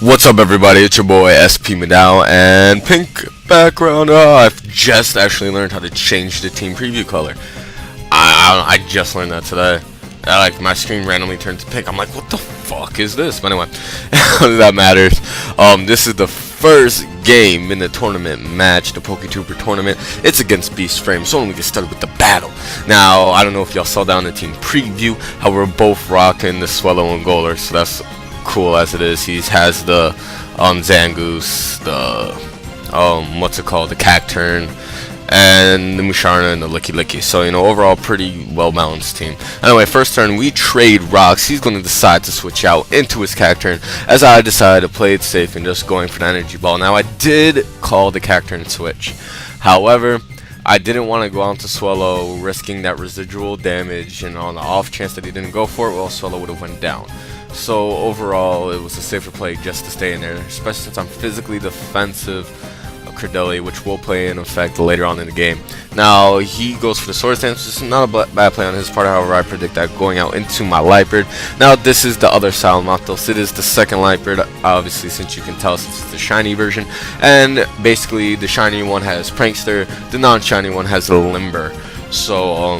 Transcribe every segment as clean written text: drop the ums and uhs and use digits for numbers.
What's up, everybody? It's your boy SP Madao and pink background. I've just actually learned how to change the team preview color. I just learned that today. Like, my screen randomly turned to pink. I'm like, what the fuck is this? But anyway, that matters. This is the first game in the tournament match, the poketuber tournament. It's against beastframe, so we get started with the battle. Now, I don't know if y'all saw down the team preview how we're both rocking the Swellow and Goler, so that's cool as it is. He has the Zangoose, the what's it called, the Cacturn, and the Musharna and the Licky. So, you know, overall pretty well balanced team. Anyway, first turn we trade rocks. He's going to decide to switch out into his Cacturn, as I decided to play it safe and just going for the energy ball. Now, I did call the Cacturn switch, however I didn't want to go out to Swellow, risking that residual damage, and on the off chance that he didn't go for it, well, Swellow would have went down. So overall, it was a safer play just to stay in there, especially since I'm physically defensive of Credeli, which will play in effect later on in the game. Now, he goes for the Sword Stance, which is not a bad play on his part. However, I predict that going out into my Liepard. Now, this is the other Salamatos. It is the second Liepard, obviously, since you can tell, since it's the shiny version. And basically, the shiny one has Prankster, the non-shiny one has Limber. So,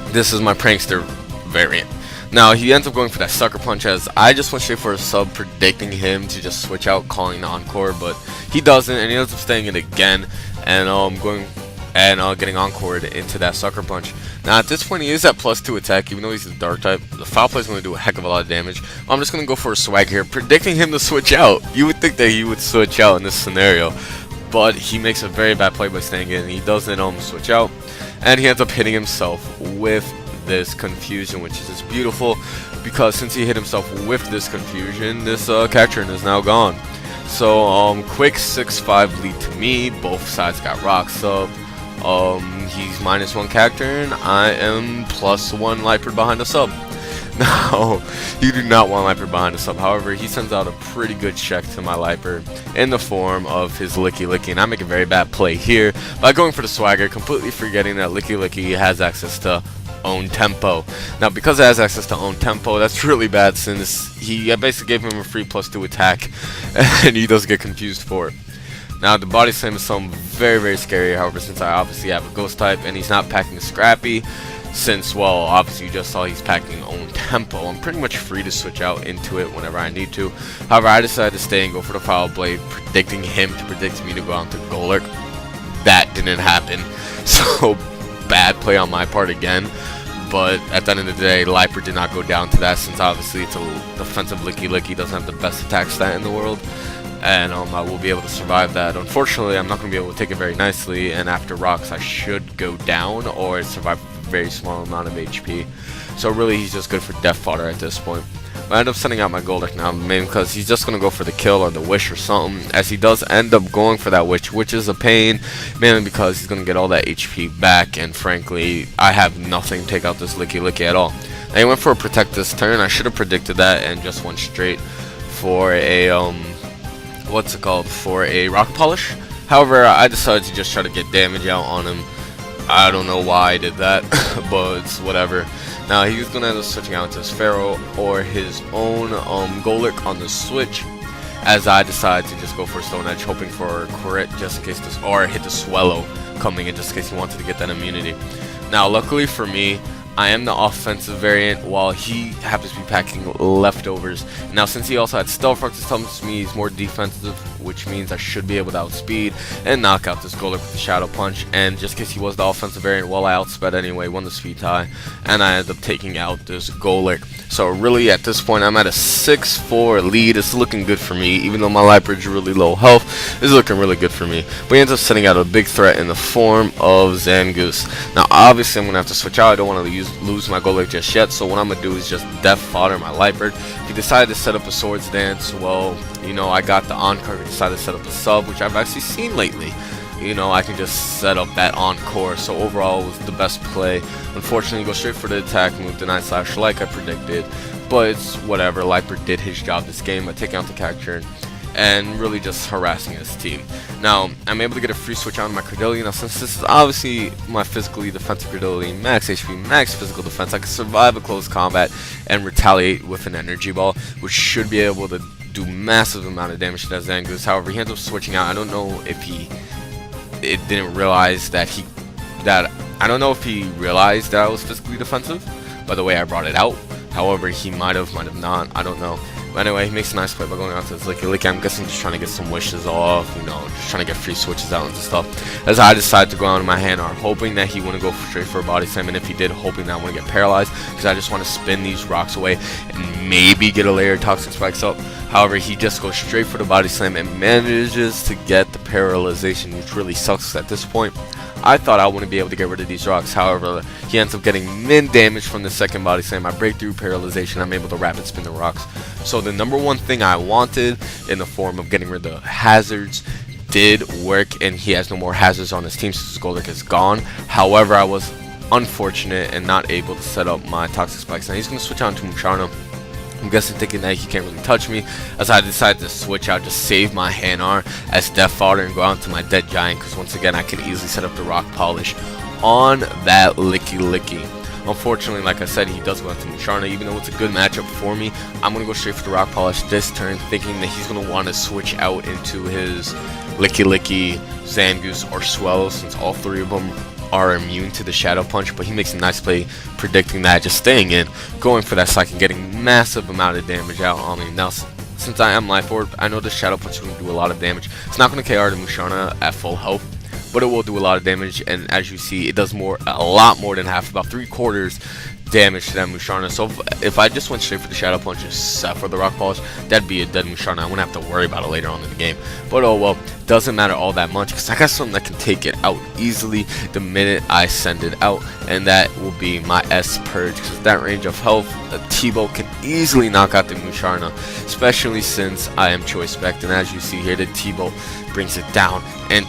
this is my Prankster variant. Now, he ends up going for that Sucker Punch, as I just went straight for a sub, predicting him to just switch out, calling the Encore, but he doesn't, and he ends up staying in again, and getting Encored into that Sucker Punch. Now, at this point, he is at +2 attack, even though he's a Dark type. The Foul Play is going to do a heck of a lot of damage. I'm just going to go for a Swag here, predicting him to switch out. You would think that he would switch out in this scenario, but he makes a very bad play by staying in. He doesn't switch out, and he ends up hitting himself with this Confusion, which is just beautiful, because since he hit himself with this Confusion, this Cacturn is now gone. So quick 6-5 lead to me. Both sides got rocks, so he's -1 Cacturn, I am +1 Liepard behind the sub. Now, you do not want Liepard behind the sub. However, he sends out a pretty good check to my Liepard in the form of his Licky, and I make a very bad play here by going for the Swagger, completely forgetting that Licky has access to own tempo. Now, because it has access to own tempo, that's really bad, since I basically gave him a free +2 attack, and he doesn't get confused for it. Now, the Body Slam is something very scary. However, since I obviously have a Ghost type and he's not packing Scrappy, since, well, obviously you just saw he's packing own tempo, I'm pretty much free to switch out into it whenever I need to. However, I decided to stay and go for the Foul Blade, predicting him to predict me to go out to Golurk. That didn't happen, so bad play on my part again. But at the end of the day, Liepard did not go down to that, since obviously it's a defensive Licky, doesn't have the best attack stat in the world, and I will be able to survive that. Unfortunately, I'm not going to be able to take it very nicely, and after rocks I should go down or survive a very small amount of HP. So really, he's just good for death fodder at this point. I end up sending out my Golduck now, mainly because he's just going to go for the kill or the wish or something, as he does end up going for that wish, which is a pain, mainly because he's going to get all that HP back, and frankly, I have nothing to take out this Licky at all. Now, he went for a Protect this turn. I should have predicted that and just went straight for a, for a Rock Polish. However, I decided to just try to get damage out on him. I don't know why I did that, but it's whatever. Now, he's going to end up switching out to his Pharaoh or his own Golurk on the switch, as I decided to just go for Stone Edge, hoping for a crit just in case this, or hit the Swellow coming in just in case he wanted to get that immunity. Now, luckily for me, I am the offensive variant, while he happens to be packing leftovers. Now, since he also had Stealth Rock, this tells me he's more defensive, which means I should be able to outspeed and knock out this Golurk with the Shadow Punch. And just in case he was the offensive variant, well, I outsped anyway, won the speed tie, and I ended up taking out this Golurk. So really, at this point, I'm at a 6-4 lead. It's looking good for me, even though my Liepard's really low health. It's looking really good for me. But he ends up sending out a big threat in the form of Zangoose. Now, obviously, I'm going to have to switch out. I don't want to lose my Golurk just yet, so what I'm going to do is just death fodder my Liepard. If he decided to set up a Swords Dance, well, you know, I got the Encore. He decided to set up a sub, which I've actually seen lately. You know, I can just set up that Encore, so overall it was the best play. Unfortunately, go straight for the attack move, deny slash like I predicted, but it's whatever. Liepard did his job this game by taking out the Cacturn and really just harassing his team. Now, I'm able to get a free switch on my Credeli. Now, since this is obviously my physically defensive Credeli, max HP, max physical defense, I can survive a close combat and retaliate with an energy ball, which should be able to do massive amount of damage to that Zangoose. However, he ends up switching out. I don't know if it didn't realize that I don't know if he realized that I was physically defensive by the way I brought it out. However, he might have not. I don't know. But anyway, he makes a nice play by going out to his Licky Licky. I'm guessing just trying to get some wishes off, you know, just trying to get free switches out and stuff. As I decide to go out in my hand arm, hoping that he wouldn't go straight for a body slam, and if he did, hoping that I wouldn't get paralyzed, because I just want to spin these rocks away and maybe get a layer of toxic spikes up. However, he just goes straight for the body slam and manages to get the paralyzation, which really sucks at this point. I thought I wouldn't be able to get rid of these rocks. However, he ends up getting min damage from the second body slam. I break through paralyzation. I'm able to rapid spin the rocks. So the number one thing I wanted in the form of getting rid of the hazards did work, and he has no more hazards on his team since his Goldick is gone. However, I was unfortunate and not able to set up my toxic spikes. Now he's going to switch on to Musharna. I'm guessing thinking that he can't really touch me, as I decided to switch out, just save my hand arm as Death Fodder and go out to my Dead Giant, because once again I can easily set up the Rock Polish on that Licky Licky. Unfortunately, like I said, he does go out to Musharna. Even though it's a good matchup for me, I'm going to go straight for the Rock Polish this turn, thinking that he's going to want to switch out into his Licky Licky, Zangoose, or Swellow, since all three of them are immune to the Shadow Punch. But he makes a nice play predicting that, just staying in, going for that psych and getting massive amount of damage out on me. Now, since I am Life Orb, I know the Shadow Punch is going to do a lot of damage. It's not going to KR the Musharna at full health, but it will do a lot of damage, and as you see, it does a lot more than half, about 3/4 damage to that Musharna. So if I just went straight for the Shadow Punch and set for the Rock Polish, that'd be a dead Musharna. I wouldn't have to worry about it later on in the game. But oh well, doesn't matter all that much, because I got something that can take it out easily the minute I send it out, and that will be my S Purge, because that range of health, a T-Bolt can easily knock out the Musharna, especially since I am Choice Spect, and as you see here, the T-Bolt brings it down, and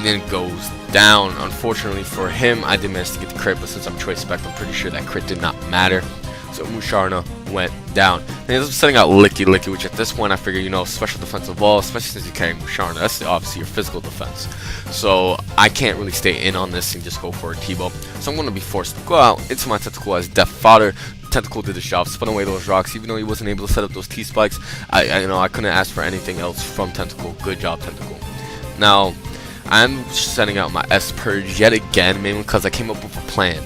then goes down. Unfortunately for him, I did manage to get the crit, but since I'm Choice Spect, I'm pretty sure that crit did not matter. So Musharna went down. And he ends up setting out Licky Licky, which at this point I figure, you know, special defensive wall, especially since you carry Musharna, that's obviously your physical defense. So I can't really stay in on this and just go for a T-Bow. So I'm going to be forced to go out into my Tentacle as Death Fodder. Tentacle did his job, spun away those rocks. Even though he wasn't able to set up those T-Spikes, I couldn't ask for anything else from Tentacle. Good job, Tentacle. Now, I'm setting out my S Purge yet again, mainly because I came up with a plan.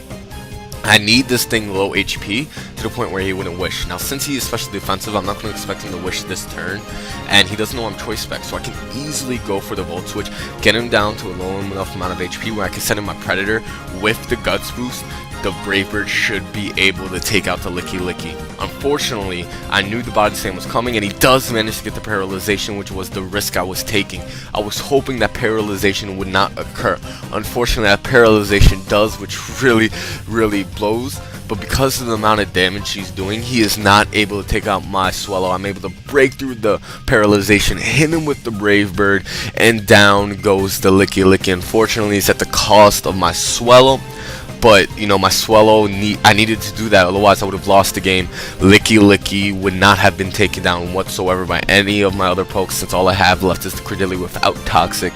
I need this thing low HP to the point where he wouldn't wish. Now, since he is special defensive, I'm not going to expect him to wish this turn, and he doesn't know I'm Choice Spec, so I can easily go for the Volt Switch, get him down to a low enough amount of HP where I can send him my Predator with the Guts boost. The Brave Bird should be able to take out the Licky Licky. Unfortunately, I knew the body slam was coming, and he does manage to get the paralyzation, which was the risk I was taking. I was hoping that paralyzation would not occur. Unfortunately, that paralyzation does, which really blows. But because of the amount of damage he's doing, he is not able to take out my Swellow. I'm able to break through the paralyzation, hit him with the Brave Bird, and down goes the Licky Licky. Unfortunately, it's at the cost of my Swellow. But, you know, my Swellow, I needed to do that, otherwise I would have lost the game. Licky Licky would not have been taken down whatsoever by any of my other pokes, since all I have left is the Credilli without Toxic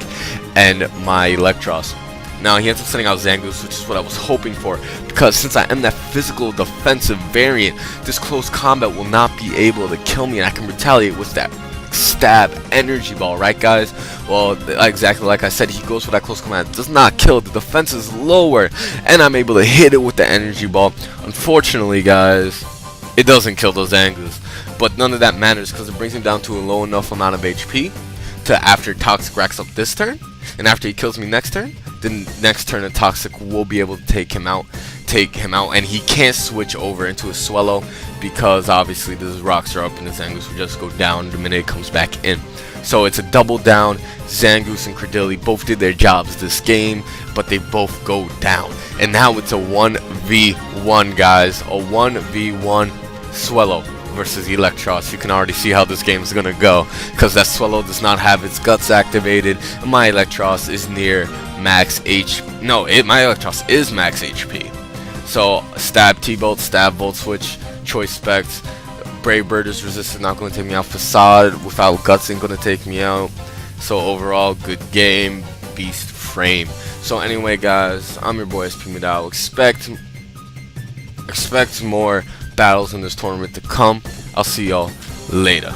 and my Electros. Now, he ends up sending out Zangoose, which is what I was hoping for, because since I am that physical defensive variant, this close combat will not be able to kill me, and I can retaliate with that stab energy ball, right guys? Well, exactly like I said, he goes for that close combat, does not kill, the defense is lower, and I'm able to hit it with the energy ball. Unfortunately, guys, it doesn't kill those Zangoose, but none of that matters, because it brings him down to a low enough amount of HP to, after Toxic racks up this turn, and after he kills me next turn, the next turn of Toxic will be able to take him out, and he can't switch over into a Swellow, because obviously those rocks are up and the Zangoose will just go down the minute it comes back in. So it's a double down. Zangoose and Credilli both did their jobs this game, but they both go down. And now it's a 1v1, guys. A 1v1 Swellow versus Electros. You can already see how this game is going to go, because that Swellow does not have its Guts activated, and my Electros is near max HP. No, my Electros is max HP. So, stab T-Bolt, stab Volt Switch, Choice Spect, Brave Bird is resistant, not going to take me out. Facade without Guts ain't going to take me out. So overall, good game, beast frame. So anyway, guys, I'm your boy SP Madao. Expect more battles in this tournament to come. I'll see y'all later.